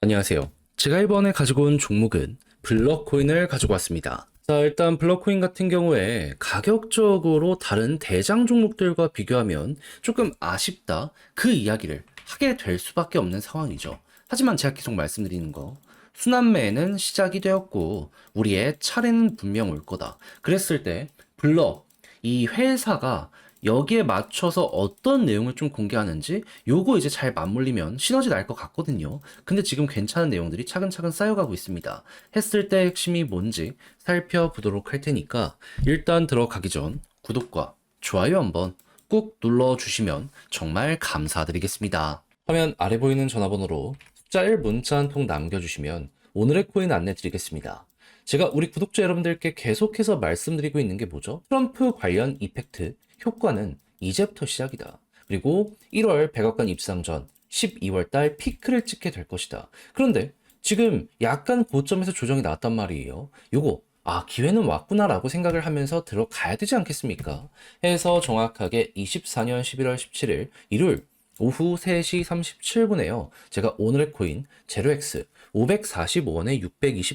안녕하세요. 제가 이번에 가지고 온 종목은 블럭코인을 가지고 왔습니다. 자, 일단 블럭코인 같은 경우에 가격적으로 다른 대장 종목들과 비교하면 조금 아쉽다. 그 이야기를 하게 될 수밖에 없는 상황이죠. 하지만 제가 계속 말씀드리는 거, 순환매는 시작이 되었고 우리의 차례는 분명 올 거다. 그랬을 때 블럭, 이 회사가 여기에 맞춰서 어떤 내용을 좀 공개하는지 요거 이제 잘 맞물리면 시너지 날 것 같거든요. 근데 지금 괜찮은 내용들이 차근차근 쌓여가고 있습니다. 했을 때 핵심이 뭔지 살펴보도록 할 테니까 일단 들어가기 전 구독과 좋아요 한번 꾹 눌러주시면 정말 감사드리겠습니다. 화면 아래 보이는 전화번호로 숫자 1 문자 한 통 남겨주시면 오늘의 코인 안내 드리겠습니다. 제가 우리 구독자 여러분들께 계속해서 말씀드리고 있는 게 뭐죠? 트럼프 관련 이펙트 효과는 이제부터 시작이다. 그리고 1월 백악관 입상 전 12월 달 피크를 찍게 될 것이다. 그런데 지금 약간 고점에서 조정이 나왔단 말이에요. 요거 기회는 왔구나라고 생각을 하면서 들어가야 되지 않겠습니까? 해서 정확하게 24년 11월 17일 일요일 오후 3시 37분에요. 제가 오늘의 코인 제로엑스 545원에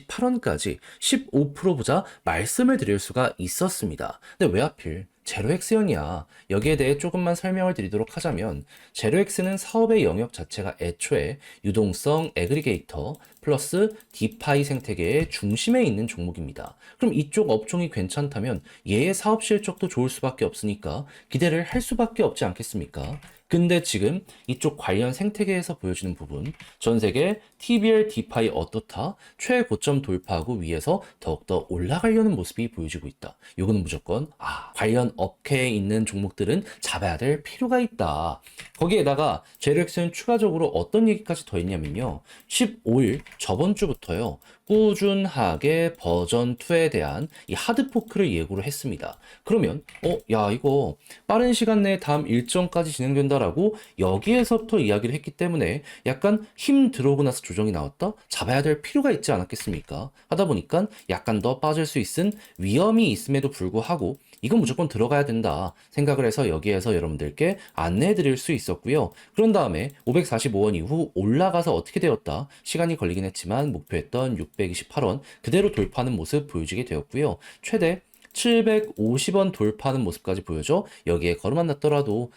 628원까지 15% 보자 말씀을 드릴 수가 있었습니다. 근데 왜 하필 제로엑스였냐? 여기에 대해 조금만 설명을 드리도록 하자면 제로엑스는 사업의 영역 자체가 애초에 유동성 애그리게이터 플러스 디파이 생태계의 중심에 있는 종목입니다. 그럼 이쪽 업종이 괜찮다면 얘의 사업 실적도 좋을 수밖에 없으니까 기대를 할 수밖에 없지 않겠습니까? 근데 지금 이쪽 관련 생태계에서 보여지는 부분, 전 세계 TBL 디파이 어떻다? 최고점 돌파하고 위에서 더욱더 올라가려는 모습이 보여지고 있다. 요거는 무조건 관련 업계에 있는 종목들은 잡아야 될 필요가 있다. 거기에다가 제렉스는 추가적으로 어떤 얘기까지 더 있냐면요. 15일 저번 주부터요. 꾸준하게 버전 2에 대한 이 하드포크를 예고를 했습니다. 그러면 이거 빠른 시간 내에 다음 일정까지 진행된다라고 여기에서부터 이야기를 했기 때문에 약간 힘 들어오고 나서 조정이 나왔다? 잡아야 될 필요가 있지 않았겠습니까? 하다 보니까 약간 더 빠질 수 있은 위험이 있음에도 불구하고 이건 무조건 들어가야 된다 생각을 해서 여기에서 여러분들께 안내해 드릴 수 있었고요. 그런 다음에 545원 이후 올라가서 어떻게 되었다? 시간이 걸리긴 했지만 목표했던 628원 그대로 돌파하는 모습 보여지게 되었고요. 최대 750원 돌파하는 모습까지 보여줘 여기에 걸음만 났더라도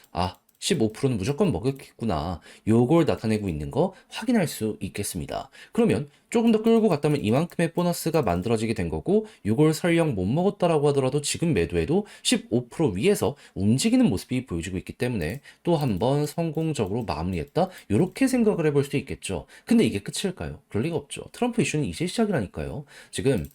15%는 무조건 먹겠구나. 요걸 나타내고 있는 거 확인할 수 있겠습니다. 그러면 조금 더 끌고 갔다면 이만큼의 보너스가 만들어지게 된 거고 요걸 설령 못 먹었다라고 하더라도 지금 매도해도 15% 위에서 움직이는 모습이 보여지고 있기 때문에 또 한 번 성공적으로 마무리했다. 요렇게 생각을 해볼 수 있겠죠. 근데 이게 끝일까요? 그럴 리가 없죠. 트럼프 이슈는 이제 시작이라니까요. 지금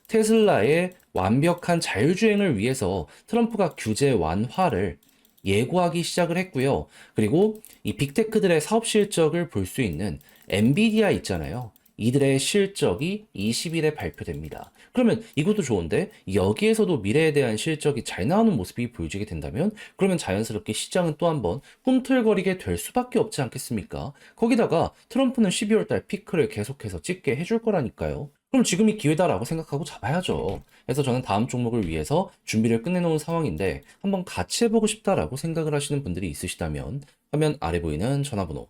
테슬라의 완벽한 자율주행을 위해서 트럼프가 규제 완화를 예고하기 시작을 했고요. 그리고 이 빅테크들의 사업 실적을 볼 수 있는 엔비디아 있잖아요. 이들의 실적이 20일에 발표됩니다. 그러면 이것도 좋은데 여기에서도 미래에 대한 실적이 잘 나오는 모습이 보여지게 된다면 그러면 자연스럽게 시장은 또 한번 꿈틀거리게 될 수밖에 없지 않겠습니까? 거기다가 트럼프는 12월 달 피크를 계속해서 찍게 해줄 거라니까요. 그럼 지금이 기회다라고 생각하고 잡아야죠. 그래서 저는 다음 종목을 위해서 준비를 끝내놓은 상황인데 한번 같이 해보고 싶다라고 생각을 하시는 분들이 있으시다면 화면 아래 보이는 전화번호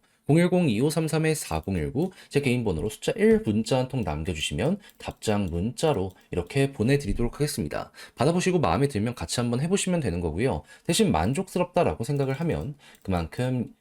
010-2533-4019 제 개인 번호로 숫자 1 문자 한 통 남겨주시면 답장 문자로 이렇게 보내드리도록 하겠습니다. 받아보시고 마음에 들면 같이 한번 해보시면 되는 거고요. 대신 만족스럽다라고 생각을 하면 그만큼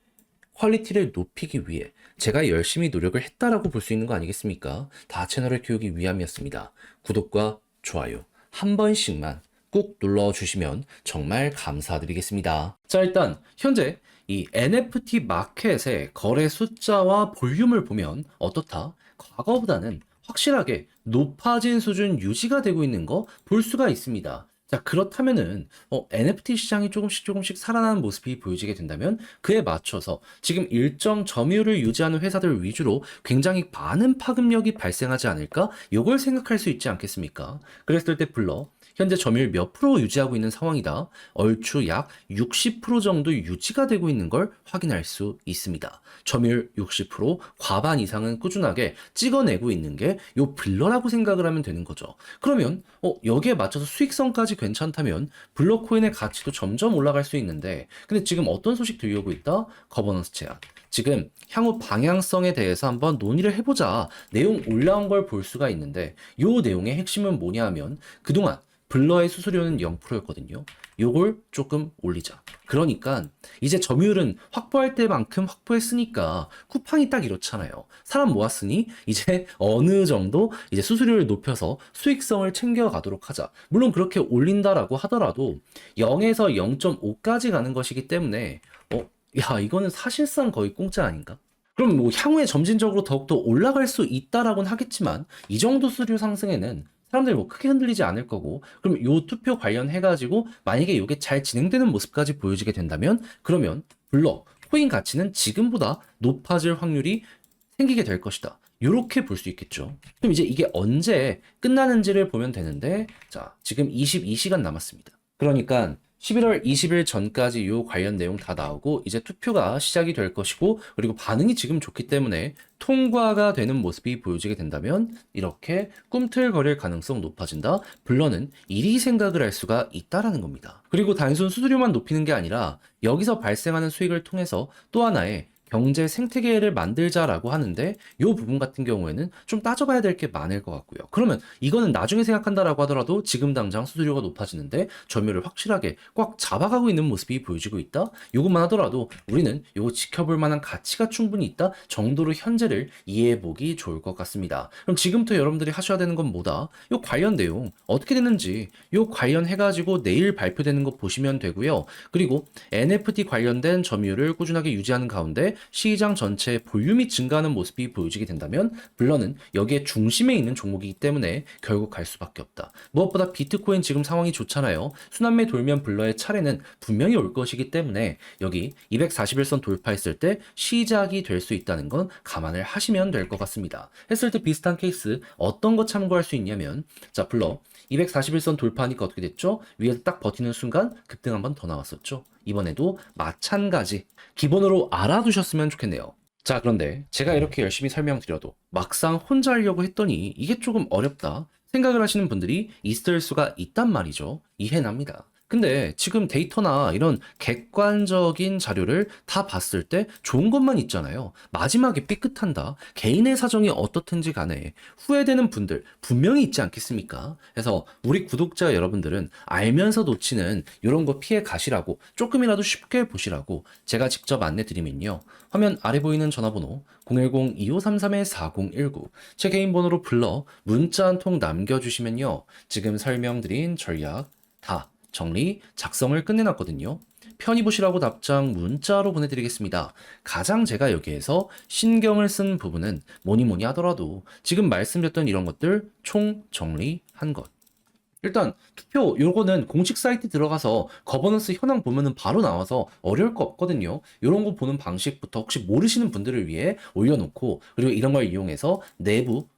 퀄리티를 높이기 위해 제가 열심히 노력을 했다라고 볼 수 있는 거 아니겠습니까? 다 채널을 키우기 위함이었습니다. 구독과 좋아요 한 번씩만 꼭 눌러주시면 정말 감사드리겠습니다. 자, 일단 현재 이 NFT 마켓의 거래 숫자와 볼륨을 보면 어떻다? 과거보다는 확실하게 높아진 수준 유지가 되고 있는 거 볼 수가 있습니다. 자, 그렇다면은 NFT 시장이 조금씩 살아나는 모습이 보여지게 된다면 그에 맞춰서 지금 일정 점유율을 유지하는 회사들 위주로 굉장히 많은 파급력이 발생하지 않을까? 요걸 생각할 수 있지 않겠습니까? 그랬을 때 블러 현재 점유율 몇 프로 유지하고 있는 상황이다. 얼추 약 60% 정도 유지가 되고 있는 걸 확인할 수 있습니다. 점유율 60% 과반 이상은 꾸준하게 찍어내고 있는 게 요 블러라고 생각을 하면 되는 거죠. 그러면 여기에 맞춰서 수익성까지 괜찮다면 블러코인의 가치도 점점 올라갈 수 있는데, 근데 지금 어떤 소식 들려오고 있다? 거버넌스 제한. 지금 향후 방향성에 대해서 한번 논의를 해보자 내용 올라온 걸 볼 수가 있는데, 요 내용의 핵심은 뭐냐 하면 그동안 블러의 수수료는 0%였거든요. 요걸 조금 올리자. 그러니까 이제 점유율은 확보할 때만큼 확보했으니까 쿠팡이 딱 이렇잖아요. 사람 모았으니 이제 어느 정도 이제 수수료를 높여서 수익성을 챙겨가도록 하자. 물론 그렇게 올린다라고 하더라도 0에서 0.5까지 가는 것이기 때문에 야, 이거는 사실상 거의 공짜 아닌가? 그럼 뭐 향후에 점진적으로 더욱더 올라갈 수 있다라고는 하겠지만 이 정도 수수료 상승에는 사람들이 뭐 크게 흔들리지 않을 거고, 그럼 요 투표 관련해가지고 만약에 이게 잘 진행되는 모습까지 보여지게 된다면 그러면 블러, 코인 가치는 지금보다 높아질 확률이 생기게 될 것이다. 요렇게 볼 수 있겠죠. 그럼 이제 이게 언제 끝나는지를 보면 되는데, 자, 지금 22시간 남았습니다. 그러니까 11월 20일 전까지 요 관련 내용 다 나오고 이제 투표가 시작이 될 것이고, 그리고 반응이 지금 좋기 때문에 통과가 되는 모습이 보여지게 된다면 이렇게 꿈틀거릴 가능성 높아진다. 블러는 이리 생각을 할 수가 있다라는 겁니다. 그리고 단순 수수료만 높이는 게 아니라 여기서 발생하는 수익을 통해서 또 하나의 경제 생태계를 만들자라고 하는데, 이 부분 같은 경우에는 좀 따져봐야 될 게 많을 것 같고요. 그러면 이거는 나중에 생각한다라고 하더라도 지금 당장 수수료가 높아지는데 점유율을 확실하게 꽉 잡아가고 있는 모습이 보여지고 있다. 이것만 하더라도 우리는 이거 지켜볼 만한 가치가 충분히 있다 정도로 현재를 이해해보기 좋을 것 같습니다. 그럼 지금부터 여러분들이 하셔야 되는 건 뭐다? 이 관련 내용 어떻게 됐는지 이 관련해가지고 내일 발표되는 거 보시면 되고요. 그리고 NFT 관련된 점유율을 꾸준하게 유지하는 가운데 시장 전체의 볼륨이 증가하는 모습이 보여지게 된다면 블러는 여기에 중심에 있는 종목이기 때문에 결국 갈 수밖에 없다. 무엇보다 비트코인 지금 상황이 좋잖아요. 순환매 돌면 블러의 차례는 분명히 올 것이기 때문에 여기 241선 돌파했을 때 시작이 될 수 있다는 건 감안을 하시면 될 것 같습니다. 했을 때 비슷한 케이스 어떤 거 참고할 수 있냐면, 자, 블러 241선 돌파하니까 어떻게 됐죠? 위에서 딱 버티는 순간 급등 한 번 더 나왔었죠. 이번에도 마찬가지 기본으로 알아두셨으면 좋겠네요. 자, 그런데 제가 이렇게 열심히 설명드려도 막상 혼자 하려고 했더니 이게 조금 어렵다 생각을 하시는 분들이 있을 수가 있단 말이죠. 이해납니다. 근데 지금 데이터나 이런 객관적인 자료를 다 봤을 때 좋은 것만 있잖아요. 마지막에 삐끗한다. 개인의 사정이 어떻든지 간에 후회되는 분들 분명히 있지 않겠습니까? 그래서 우리 구독자 여러분들은 알면서 놓치는 이런 거 피해 가시라고, 조금이라도 쉽게 보시라고 제가 직접 안내 드리면요. 화면 아래 보이는 전화번호 010-2533-4019 제 개인 번호로 불러 문자 한 통 남겨주시면요. 지금 설명드린 전략 다 정리, 작성을 끝내놨거든요. 편히 보시라고 답장 문자로 보내드리겠습니다. 가장 제가 여기에서 신경을 쓴 부분은 뭐니 하더라도 지금 말씀드렸던 이런 것들 총 정리한 것. 일단 투표 요거는 공식 사이트 들어가서 거버넌스 현황 보면은 바로 나와서 어려울 거 없거든요. 요런 거 보는 방식부터 혹시 모르시는 분들을 위해 올려놓고, 그리고 이런 걸 이용해서 내부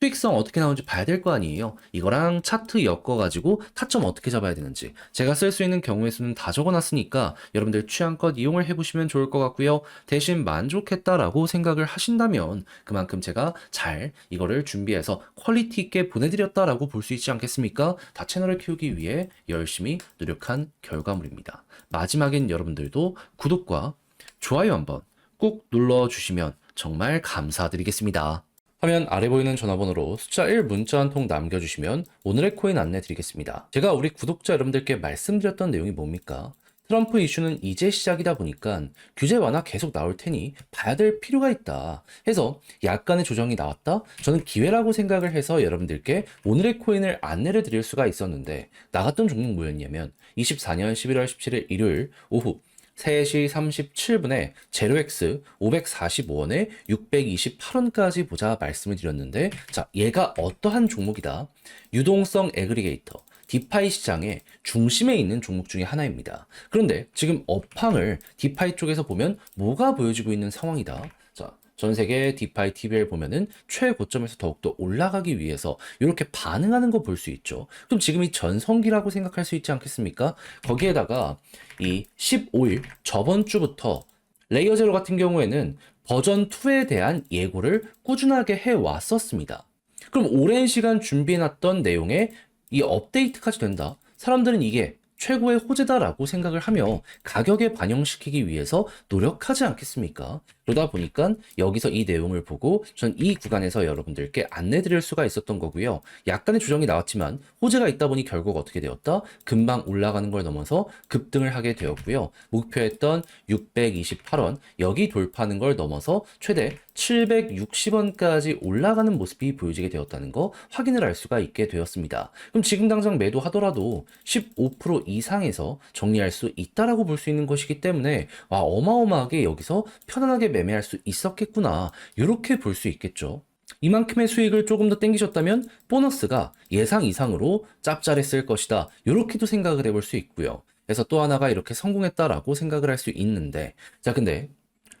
수익성 어떻게 나오는지 봐야 될 거 아니에요. 이거랑 차트 엮어가지고 타점 어떻게 잡아야 되는지 제가 쓸 수 있는 경우의 수는 다 적어놨으니까 여러분들 취향껏 이용을 해보시면 좋을 것 같고요. 대신 만족했다라고 생각을 하신다면 그만큼 제가 잘 이거를 준비해서 퀄리티 있게 보내드렸다라고 볼 수 있지 않겠습니까? 다 채널을 키우기 위해 열심히 노력한 결과물입니다. 마지막엔 여러분들도 구독과 좋아요 한번 꼭 눌러주시면 정말 감사드리겠습니다. 화면 아래 보이는 전화번호로 숫자 1 문자 한 통 남겨주시면 오늘의 코인 안내 드리겠습니다. 제가 우리 구독자 여러분들께 말씀드렸던 내용이 뭡니까? 트럼프 이슈는 이제 시작이다 보니까 규제 완화 계속 나올 테니 봐야 될 필요가 있다 해서 약간의 조정이 나왔다? 저는 기회라고 생각을 해서 여러분들께 오늘의 코인을 안내를 드릴 수가 있었는데, 나갔던 종목 뭐였냐면 24년 11월 17일 일요일 오후 3시 37분에 제로엑스 545원에 628원까지 보자 말씀을 드렸는데, 자, 얘가 어떠한 종목이다? 유동성 애그리게이터, 디파이 시장의 중심에 있는 종목 중에 하나입니다. 그런데 지금 업황을 디파이 쪽에서 보면 뭐가 보여지고 있는 상황이다? 자, 전 세계 디파이 TVL 보면은 최고점에서 더욱더 올라가기 위해서 이렇게 반응하는 거 볼 수 있죠. 그럼 지금 이 전성기라고 생각할 수 있지 않겠습니까? 거기에다가 이 15일 저번 주부터 레이어 제로 같은 경우에는 버전 2에 대한 예고를 꾸준하게 해왔었습니다. 그럼 오랜 시간 준비해놨던 내용에 이 업데이트까지 된다. 사람들은 이게 최고의 호재다라고 생각을 하며 가격에 반영시키기 위해서 노력하지 않겠습니까? 그러다 보니까 여기서 이 내용을 보고 전 이 구간에서 여러분들께 안내 드릴 수가 있었던 거고요. 약간의 조정이 나왔지만 호재가 있다 보니 결국 어떻게 되었다? 금방 올라가는 걸 넘어서 급등을 하게 되었고요. 목표했던 628원 여기 돌파하는 걸 넘어서 최대 760원까지 올라가는 모습이 보여지게 되었다는 거 확인을 할 수가 있게 되었습니다. 그럼 지금 당장 매도하더라도 15% 이상에서 정리할 수 있다라고 볼 수 있는 것이기 때문에 어마어마하게 여기서 편안하게 매매할 수 있었겠구나 이렇게 볼 수 있겠죠. 이만큼의 수익을 조금 더 땡기셨다면 보너스가 예상 이상으로 짭짤했을 것이다 이렇게도 생각을 해볼 수 있고요. 그래서 또 하나가 이렇게 성공했다라고 생각을 할 수 있는데 자 근데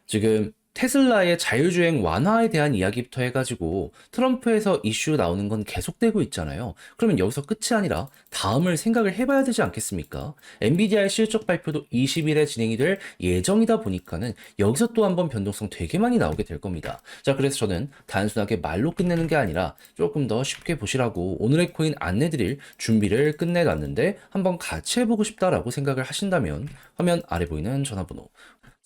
지금 테슬라의 자율주행 완화에 대한 이야기부터 해가지고 트럼프에서 이슈 나오는 건 계속되고 있잖아요. 그러면 여기서 끝이 아니라 다음을 생각을 해봐야 되지 않겠습니까? 엔비디아의 실적 발표도 20일에 진행이 될 예정이다 보니까는 여기서 또 한번 변동성 되게 많이 나오게 될 겁니다. 자, 그래서 저는 단순하게 말로 끝내는 게 아니라 조금 더 쉽게 보시라고 오늘의 코인 안내드릴 준비를 끝내놨는데 한번 같이 해보고 싶다라고 생각을 하신다면 화면 아래 보이는 전화번호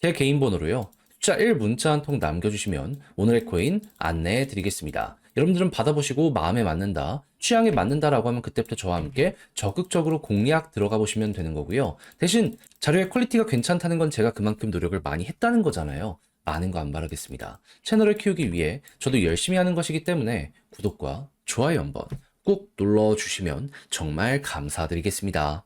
제 개인 번호로요. 숫자 1 문자 한 통 남겨주시면 오늘의 코인 안내해 드리겠습니다. 여러분들은 받아보시고 마음에 맞는다, 취향에 맞는다라고 하면 그때부터 저와 함께 적극적으로 공략 들어가 보시면 되는 거고요. 대신 자료의 퀄리티가 괜찮다는 건 제가 그만큼 노력을 많이 했다는 거잖아요. 많은 거 안 바라겠습니다. 채널을 키우기 위해 저도 열심히 하는 것이기 때문에 구독과 좋아요 한번 꼭 눌러주시면 정말 감사드리겠습니다.